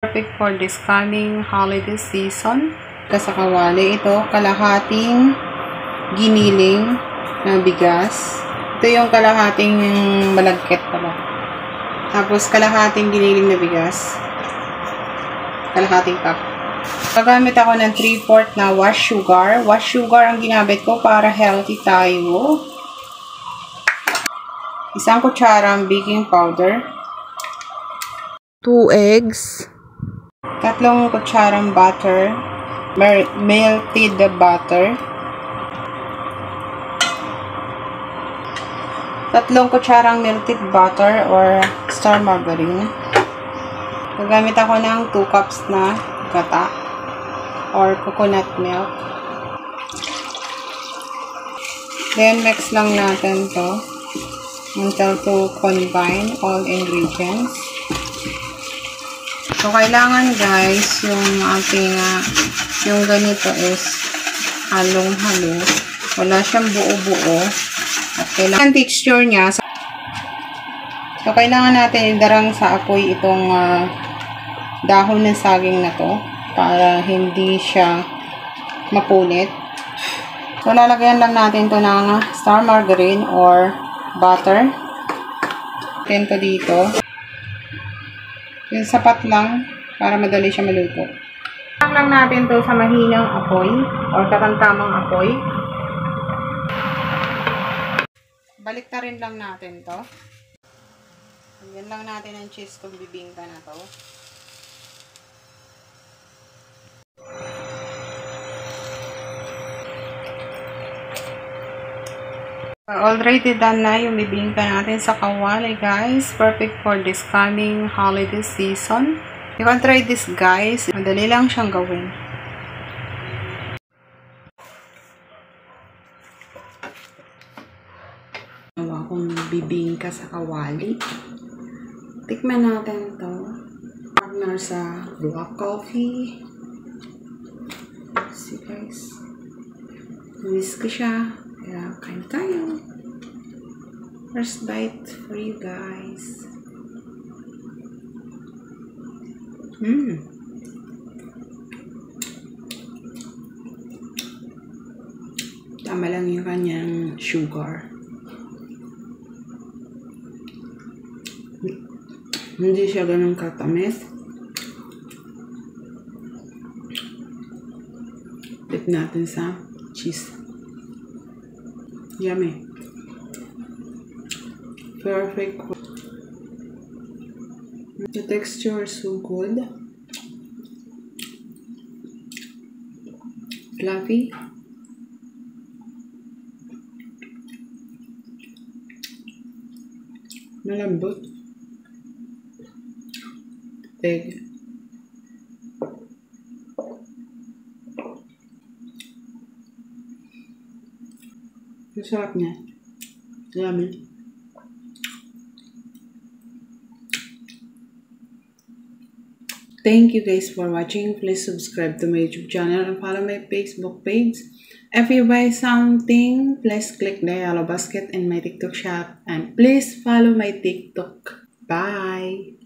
Perfect for this coming holiday season. Sa kawali, ito kalahating giniling na bigas. Ito yung kalahating malagkit pala. Tapos kalahating giniling na bigas. Kalahating cup. Gagamit ako ng 3/4 na wash sugar. Wash sugar ang ginamit ko para healthy tayo. Isang kutsarang baking powder. 2 eggs. 3 kutsarang butter. Melted butter. 3 kutsarang melted butter or star margarine. Gagamit ako ng 2 cups na gata or coconut milk. Then, mix lang natin to until to combine all ingredients. So, kailangan guys, yung ating, yung ganito is halong-halo. Wala siyang buo-buo. At kailangan texture niya. So, kailangan natin idarang sa apoy itong dahon ng saging na to para hindi siya mapunit. So, lalagyan lang natin to ng star margarine or butter. Then, to dito. Yung sapat lang para madali siya maluto. Lang natin to sa mahinang apoy or katamtamang apoy. Baliktarin lang natin to. Lagyan lang natin ang cheese kung bibingka na to. Already done na yung bibingka natin sa kawali, guys. Perfect for this coming holiday season. You can try this, guys. Madali lang siyang gawin. Gawa kong bibingka sa kawali. Tikman natin to. Partner sa black coffee. See, guys. Miss ko siya. Kaya, kain tayo. First bite for you guys. Tama lang yung kanyang sugar. Hindi siya ganun katamis. Dip natin sa cheese. Yummy. Perfect. The texture is so good. Fluffy. Malambot. Egg. Ang sarap niya. Yummy. Thank you guys for watching. Please subscribe to my YouTube channel and follow my Facebook page. If you buy something, please click the yellow basket in my TikTok shop. And please follow my TikTok. Bye!